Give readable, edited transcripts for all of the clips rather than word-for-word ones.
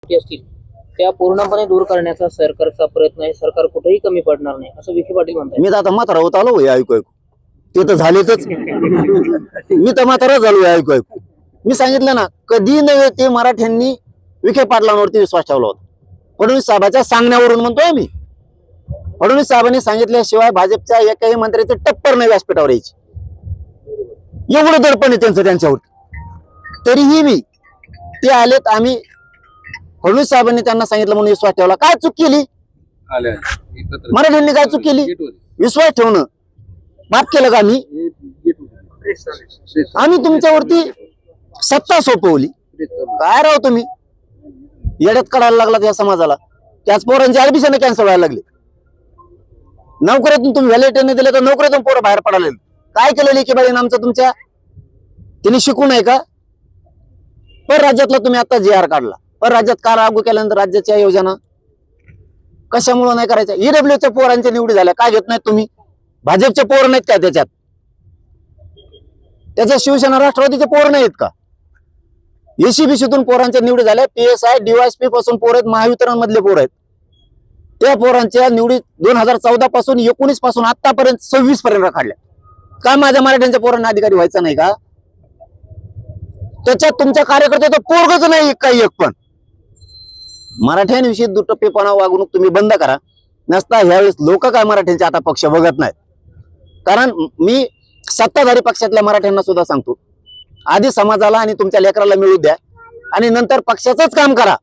असतील त्या पूर्णपणे दूर करण्याचा सरकारचा प्रयत्न आहे. सरकार कुठेही कमी पडणार नाही असं विखे पाटील म्हणतात. मी तर आता म्हातारा होत आलो ऐकू ते तर झालेच. मी तर म्हातारा झालो ऐकू मी सांगितलं ना, कधी नव्हे ते मराठ्यांनी विखे पाटलांवरती विश्वास ठेवला होता. फडणवीस साहेबांच्या सांगण्यावरून म्हणतोय मी. फडणवीस साहेबांनी सांगितल्याशिवाय भाजपच्या एकाही मंत्र्याचे टप्पर नाही व्यासपीठावर यायची. एवढं दडपण आहे त्यांचं त्यांच्यावर. तरीही मी ते आलेत. आम्ही फडणवीस साहेबांनी त्यांना सांगितलं म्हणून विश्वास ठेवला. काय चूक केली मराठ्यांनी? काय चूक केली? विश्वास ठेवणं पाप केलं का? आम्ही तुमच्यावरती सत्ता सोपवली. काय राव तुम्ही येड्यात काढायला लागलात या समाजाला. त्याच पोरांची ऍडमिशन कॅन्सल व्हायला लागली. नोकरीतून तुम्ही व्हॅलिडिटी दिले तर नोकरीतून पोरं बाहेर पडायला. काय केलेली की बाई आमचं तुमच्या तिने शिकू नये का? पर राज्यातला तुम्ही आता GR काढला. पर राज्यात का लागू केल्यानंतर राज्याच्या योजना कशामुळे नाही करायच्या? ईडब्ल्यूच्या पोरांच्या निवडी झाल्या. काय घेत नाहीत तुम्ही? भाजपचे पोर नाहीत का त्याच्यात? त्याच्यात शिवसेना राष्ट्रवादीचे पोर नाहीत का? एसीबीसीतून पोरांच्या निवडी झाल्या. PSI DYSP पासून पोर आहेत. महावितरण मधले पोर आहेत. त्या पोरांच्या निवडी 2014 पासून 19 पासून आतापर्यंत 26 पर्यंत काढल्या. का माझ्या मराठ्यांच्या पोरांना अधिकारी व्हायचा नाही का? त्याच्यात तुमच्या कार्यकर्त्याचं पोरगच नाही काही एक पण. मराठ्यांविषयी दुटप्पेपणा वागणूक तुम्ही बंद करा. नसता ह्यावेळेस लोक काय मराठ्यांचे आता पक्ष बघत नाहीत. कारण मी सत्ताधारी पक्षातल्या मराठ्यांना सुद्धा सांगतो, आधी समाजाला आणि तुमच्या लेकराला मिळू द्या आणि नंतर पक्षाचंच काम करा.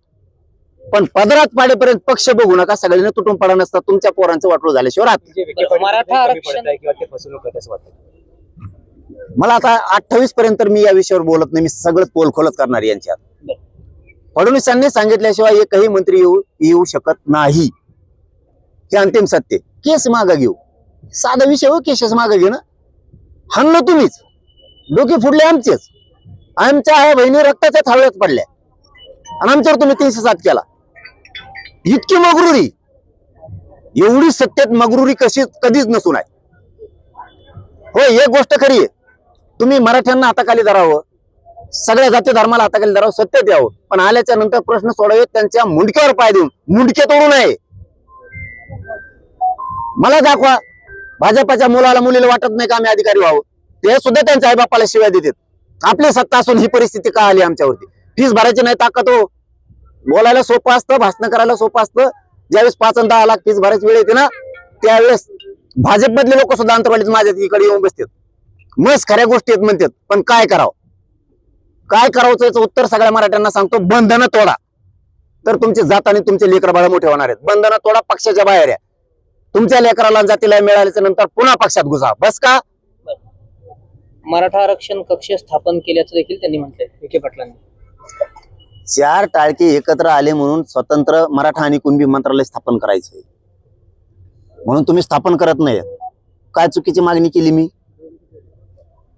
पण पदरात पाडेपर्यंत पक्ष बघू नका. सगळ्यांना तुटून पडा नसता तुमच्या पोरांचं वाटलं झाल्याशिवाय. मराठा आरक्षण मला आता 28 पर्यंत मी या विषयावर बोलत नाही. मी सगळं पोलखोलच करणार यांच्यात. फडणवीसांनी सांगितल्याशिवाय एकही मंत्री येऊ शकत नाही. हे अंतिम सत्य. केस मागे घेऊ. साधा विषय हो, केसेस मागे घे ना. हाणलं तुम्हीच. डोके फुडले आमचेच. आमच्या ह्या बहिणी रक्ताच्या थाळ्यात पडल्या आणि आमच्यावर तुम्ही 307 केला. इतकी मगरुरी, एवढी सत्तेत मगरुरी कधीच नसून आहे. हो, एक गोष्ट खरी आहे, तुम्ही मराठ्यांना हाताखाली धरावं, सगळ्या जाती धर्माला हाताखाली धरावं, सत्तेत यावं. पण आल्याच्या नंतर प्रश्न सोडावेत त्यांच्या मुंडक्यावर पाय देऊन. मुंडके तोडू नये. मला दाखवा भाजपाच्या मुलाला मुलीला वाटत नाही का आम्ही अधिकारी व्हावं? ते सुद्धा त्यांच्या आईबापाला शिव्या देतात. आपली सत्ता असून ही परिस्थिती का आली आमच्यावरती? फीस भरायची नाही ताकद हो. बोलायला सोपं असतं, भाषण करायला सोपं असतं. ज्यावेळेस 5 आणि 10 लाख फीस भरायची वेळ येते ना, त्यावेळेस भाजपमधले लोक सुद्धा अंतरवालीत माझ्या इकडे येऊन बसतात. मस्त खऱ्या गोष्टी आहेत म्हणतात. पण काय करावं? काय करावं याचं उत्तर सगळ्या मराठ्यांना सांगतो. बंधनं तोडा, तर तुमची जात आणि तुमचे लेकर बाळ मोठे होणार आहेत. बंधनं तोडा, पक्षाच्या बाहेर या. तुमच्या लेकराला जातीला मिळाल्याच्या नंतर पुन्हा पक्षात घुसा. बस का? मराठा आरक्षण कक्ष स्थापन केल्याचं देखील त्यांनी म्हटलंय विखे पाटलांनी. 4 टाळके एकत्र आले म्हणून स्वतंत्र मराठा आणि कुणबी मंत्रालय स्थापन करायचंय म्हणून तुम्ही स्थापन करत नाही. काय चुकीची मागणी केली मी?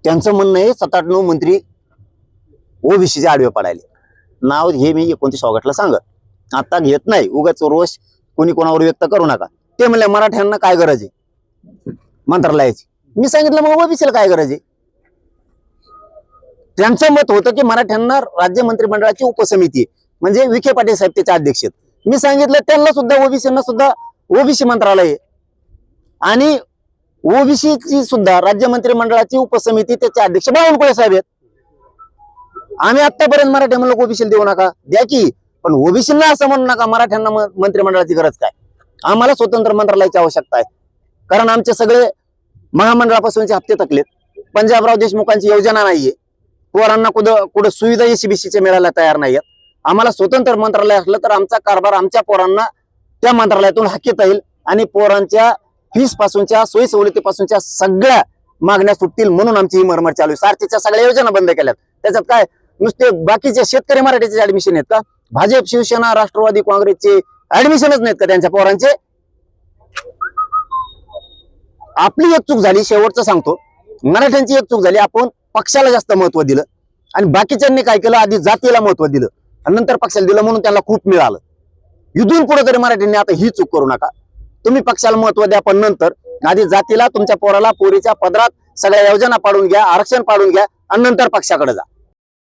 त्यांचं म्हणणं आहे 7-8-9 मंत्री ओबीसीचे आडवे पडायले. नाव हे मी 29 ऑगस्टला सांगत. आता घेत नाही. उगाच रोष कोणी कोणावर व्यक्त करू नका. ते म्हणले मराठ्यांना काय गरज आहे मंत्रालयाची. मी सांगितलं मग ओबीसीला काय गरज आहे? त्यांचं मत होतं की मराठ्यांना राज्य मंत्रिमंडळाची उपसमिती म्हणजे विखे पाटील साहेब त्याचे अध्यक्ष. मी सांगितलं त्यांना सुद्धा ओबीसीना सुद्धा ओबीसी मंत्रालय आहे आणि ओबीसीची सुद्धा राज्य मंत्रिमंडळाची उपसमिती त्याचे अध्यक्ष बावनकुळे साहेब आहेत. आम्ही आतापर्यंत मराठ्या म्हणलं ओबीसीला देऊ नका, द्या की, पण ओबीसीला असं म्हणू नका मंत्राठ्यांना मंत्रिमंडळाची गरज काय. आम्हाला स्वतंत्र मंत्रालयाची आवश्यकता आहे. कारण आमचे सगळे महामंडळापासूनचे हप्ते थकलेत. पंजाबराव देशमुखांची योजना नाहीये. पोरांना कुठं सुविधा एसीबीसीच्या मिळायला तयार नाहीयेत. आम्हाला स्वतंत्र मंत्रालय असलं तर आमचा कारभार आमच्या पोरांना त्या मंत्रालयातून हाकीता येईल आणि पोरांच्या फीस पासूनच्या सोयी सवलतीपासूनच्या सगळ्या मागण्या सुटतील. म्हणून आमची ही मरमर चालू आहे. सारथीच्या सगळ्या योजना बंद केल्यात. त्याच्यात काय नुसते बाकीचे शेतकरी मराठीचे ऍडमिशन आहेत का? भाजप शिवसेना राष्ट्रवादी काँग्रेसचे ऍडमिशनच नाहीत का त्यांच्या पोरांचे? आपली एक चूक झाली, शेवटचं सांगतो. मराठ्यांची एक चूक झाली. आपण पक्षाला जास्त महत्व दिलं आणि बाकीच्यांनी काय केलं, आधी जातीला महत्व दिलं आणि नंतर पक्षाला दिलं म्हणून त्यांना खूप मिळालं. इथून पुढे तरी मराठ्यांनी आता ही चूक करू नका. तुम्ही पक्षाला महत्व द्या, पण नंतर आधी जातीला, तुमच्या पोराला पोरीच्या पदरात सगळ्या योजना पाडून घ्या, आरक्षण पाडून घ्या आणि नंतर पक्षाकडे जा.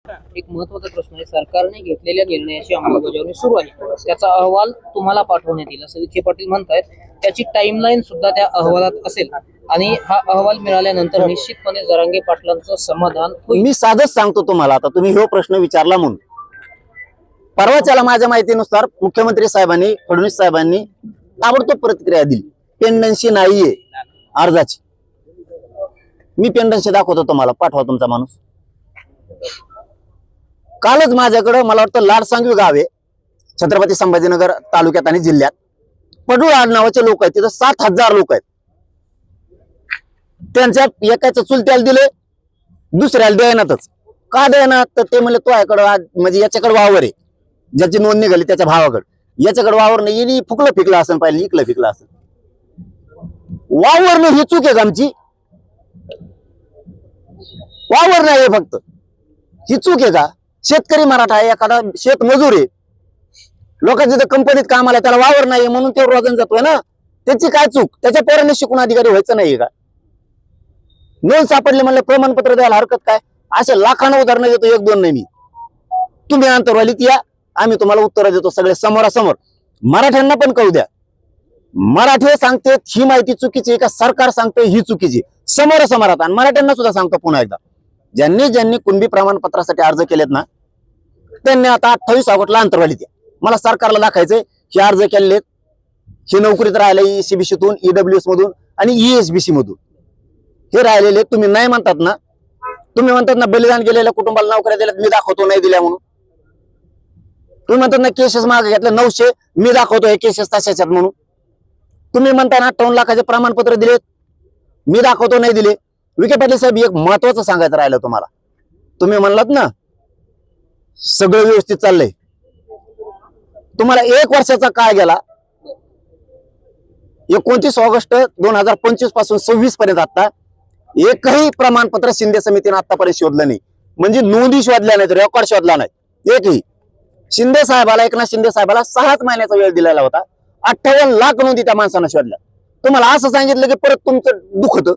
एक महत्वाचा प्रश्न आहे. सरकारने घेतलेल्या निर्णयाची अंमलबजावणी सुरू आहे, त्याचा अहवाल तुम्हाला पाठवण्यात येईल असं विखे पाटील म्हणतायत. त्याची टाइमलाईन सुद्धा त्या अहवालात असेल आणि हा अहवाल मिळाल्यानंतर निश्चितपणे जरांगे पाटलांचं समाधान होईल. मी साधच सांगतो तुम्हाला, आता तुम्ही हा प्रश्न विचारला म्हणून. परवाच्याला माझ्या माहितीनुसार मुख्यमंत्री साहेबांनी, फडणवीस साहेबांनी ताबडतोब प्रतिक्रिया दिली. पेंडन्सी नाहीये अर्जाची. मी पेंडन्सी दाखवतो तुम्हाला, पाठवा तुमचा माणूस. कालच माझ्याकडे मला वाटतं लाडसांगवी गाव आहे छत्रपती संभाजीनगर तालुक्यात आणि जिल्ह्यात. पडूळ नावाचे लोक आहेत, तिथं 7,000 लोक आहेत. त्यांच्या एकाचं चुलत्याला दिले, दुसऱ्याला द्यायनातच. का द्यायनात? तर ते म्हणले तो याकडं म्हणजे याच्याकडे वावर आहे, ज्याची नोंद निघाली त्याच्या भावाकडे. याच्याकडे वावर नाही, येणी फुकलं फिकलं असं पाहिजे, इकलं फिकलं असं. वावर नाही ही चूक आहे का आमची? वावर नाही फक्त ही चूक आहे का? शेतकरी मराठा आहे, एखादा शेत मजूर आहे, लोकांच्या तिथं कंपनीत कामाला, त्याला वावर नाही म्हणून ते रोजन जातोय ना. त्याची काय चूक? त्याच्या पोरांनी शिकून अधिकारी व्हायचं नाही का? नोंद सापडले म्हणलं प्रमाणपत्र द्यायला हरकत काय? असे लाखांना उदाहरणं देतो, एक दोन नाही मी. तुम्ही अंतरवालीत या, आम्ही तुम्हाला उत्तर देतो सगळे समोरासमोर. मराठ्यांना पण कळू द्या. मराठी सांगते ही माहिती चुकीची आहे का सरकार सांगते ही चुकीची? समोरासमोरात. आणि मराठ्यांना सुद्धा सांगतो पुन्हा एकदा, ज्यांनी ज्यांनी कुणबी प्रमाणपत्रासाठी अर्ज केलेत ना, त्यांनी आता 28 ऑगस्टला अंतरवालीत या. मला सरकारला दाखायचंय हे अर्ज केलेत, हे नोकरीत राहिले ECBC-तून, EWS मधून आणि ESBC मधून. हे राहिलेले तुम्ही नाही म्हणतात ना, तुम्ही म्हणतात ना बलिदान गेलेल्या कुटुंबाला नोकऱ्या दिल्यात, मी दाखवतो नाही दिल्या म्हणून. तुम्ही म्हणतात ना केसेस मागे घेतले 900, मी दाखवतो हे केसेस तशाच्यात म्हणून. तुम्ही म्हणता ना 58 लाखाचे प्रमाणपत्र दिलेत, मी दाखवतो नाही दिले. विखे पाटील साहेब, एक महत्वाचं सांगायचं राहिलं तुम्हाला. तुम्ही म्हणलात ना सगळं व्यवस्थित चाललंय, तुम्हाला 1 वर्षाचा काळ गेला. 29 ऑगस्ट 2025 पासून 26 पर्यंत आता एकही प्रमाणपत्र शिंदे समितीने आतापर्यंत शोधलं नाही. म्हणजे नोंदी शोधल्या नाहीत, रेकॉर्ड शोधला नाही एकही. शिंदे साहेबाला, एकनाथ शिंदे साहेबाला 6 महिन्याचा वेळ दिलेला होता. 58 लाख नोंदी त्या माणसानं शोधल्या. तुम्हाला असं सांगितलं की परत तुमचं दुखत.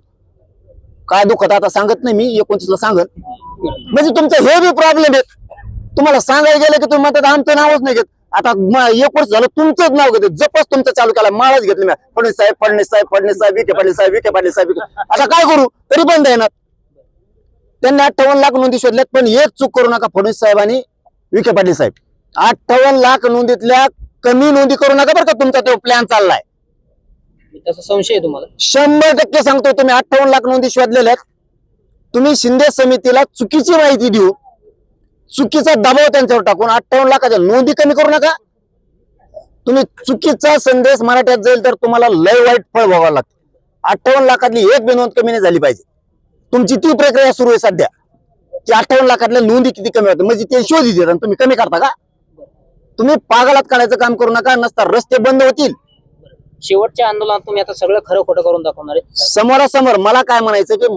काय दुखत आता सांगत नाही मी, 29 ला सांगत. म्हणजे तुमचं हे बी प्रॉब्लेम आहे. तुम्हाला सांगायला गेलं की तुम्ही म्हणतात आमचं नावच नाही घेत. आता 1 वर्ष झालं तुमचंच नाव घेते, जपच तुमचं चालू केला, माळच घेतली मी. फडणवीस साहेब, फडणवीस साहेब, फडणवीस साहेब, विखे पाटील साहेब, विखे पाटील साहेब. आता काय करू? तरी बंद येणार. त्यांनी 58 लाख नोंदी शोधल्यात, पण एक चूक करू नका फडणवीस साहेब आणि विखे पाटील साहेब. 58 लाख नोंदीतल्या कमी नोंदी करू नका बरं का. तुमचा तो प्लॅन चाललाय, त्याचा संशय आहे तुम्हाला? 100% सांगतो. तुम्ही 58 लाख नोंदी शोधलेल्या आहेत. तुम्ही शिंदे समितीला चुकीची माहिती देऊ, चुकीचा दबाव त्यांच्यावर टाकून 58 लाखाच्या नोंदी कमी करू नका. तुम्ही चुकीचा संदेश मराठ्यात जाईल तर तुम्हाला लय वाईट फळ भोगावं लागतं. 58 लाखातली एक बी नोंद कमी नाही झाली पाहिजे. तुमची ती प्रक्रिया सुरू आहे सध्या की 58 लाखातल्या नोंदी किती कमी होतात, म्हणजे ते शोध देतात आणि तुम्ही कमी करता का? तुम्ही पागलात काढायचं काम करू नका, नसता रस्ते बंद होतील. शेवटच्या आंदोलनात तुम्ही आता सगळं खरं खोटं करून दाखवणार आहे. समोरासमोर मला काय म्हणायचं की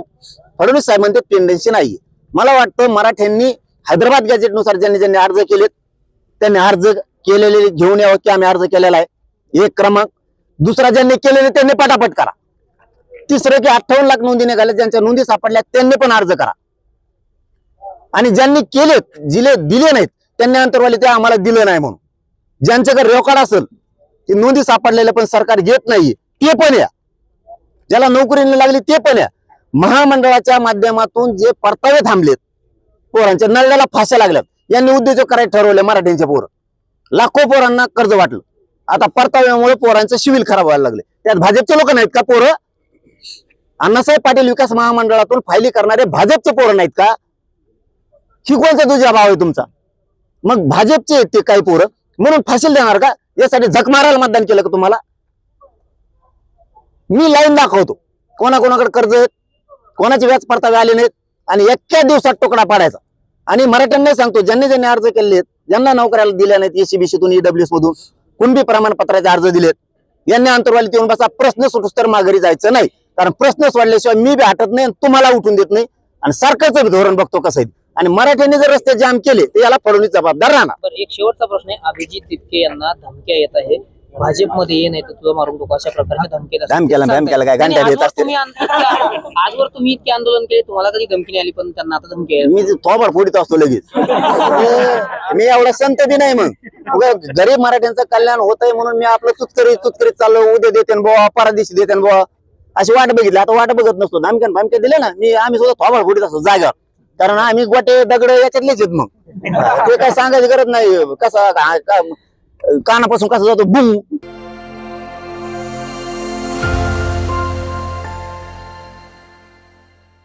फडणवीस साहेब म्हणते टेंडन्सी नाहीये. मला वाटतं मराठ्यांनी हैदराबाद गॅजेटनुसार ज्यांनी ज्यांनी अर्ज केलेत त्यांनी अर्ज केलेले घेऊन यावं की आम्ही अर्ज केलेला आहे, 1 क्रमांक. दुसरा ज्यांनी केलेले त्यांनी पटापट करा. तिसरं की 58 लाख नोंदी निघाल्या, ज्यांच्या नोंदी सापडल्या त्यांनी पण अर्ज करा. आणि ज्यांनी केलेत, जिले दिले नाहीत त्यांनी अंतरवाली ते आम्हाला दिलं नाही म्हणून. ज्यांच्याकडे रेकॉर्ड असेल ते नोंदी सापडलेल्या पण सरकार घेत नाहीये ते पण या. ज्याला नोकरी लागली ते पण या. महामंडळाच्या माध्यमातून जे परतावे थांबलेत, पोरांच्या नळल्याला फाश्या लागल्यात, यांनी उद्योजक करायला ठरवले. मराठ्यांचे पोरं लाखो पोरांना कर्ज वाटलं. आता परताव्यामुळे पोरांचं सिव्हिल खराब व्हायला लागले. त्यात भाजपचे लोक नाहीत का पोरं? अण्णासाहेब पाटील विकास महामंडळातून फायली करणारे भाजपचे पोरं नाहीत का? ही कोणता तुझा भाव आहे तुमचा? मग भाजपचे आहेत ते काही पोरं म्हणून फाशील देणार का? यासाठी झक मारायला मतदान केलं का तुम्हाला? मी लाईन दाखवतो कोणाकोणाकडे कर्ज आहेत, कोणाचे व्याज परतावे आले नाहीत, आणि एका दिवसात तुकडा पाडायचा. आणि मराठ्यांना सांगतो, ज्यांनी ज्यांनी अर्ज केलेत, ज्यांना नोकऱ्याला दिल्या नाहीत, ECBC-तून, EWS मधून कुणबी प्रमाणपत्राचे अर्ज दिलेत, यांनी अंतरवालीत येऊन बसा. प्रश्न सुटूस तर माघारी जायचं नाही. कारण प्रश्न सोडल्याशिवाय मी बी हटत नाही, तुम्हाला उठून देत नाही. आणि सरकारचं धोरण बघतो कसं आहे. आणि मराठ्यांनी जर रस्ते जाम केले तर याला फडणवीस जबाबदार राहणार. बरं, एक शेवटचा प्रश्न आहे. अभिजित तितके यांना धमक्या येत आहे भाजपमध्ये ये नाही तर तुझं मारून टाकू अशा प्रकारच्या धमक्या धमक्याला काय घंटा देत असते. आजवर तुम्ही इतके आंदोलन केले, तुम्हाला कधी धमकी नाही आली, पण त्यांना आता धमकी आहे. मी थोबाड फोडीत असतो लगेच. मी एवढा संत बी नाही. मग उगा गरीब मराठ्यांचं कल्याण होतंय म्हणून मी आपलं चुचकरीत चाललो. उद्या देते बुवा, परा दिवशी देते बुवा, अशी वाट बघितली. आता वाट बघत नसतो. धमक्या दिले ना, आम्ही सुद्धा थोबाड फोडीत असतो जागा. कारण आम्ही गोटे दगड याच्यातलेच आहेत. मग ते काय सांगायची गरज नाही. कसा कानापासून कसा जातो बुम.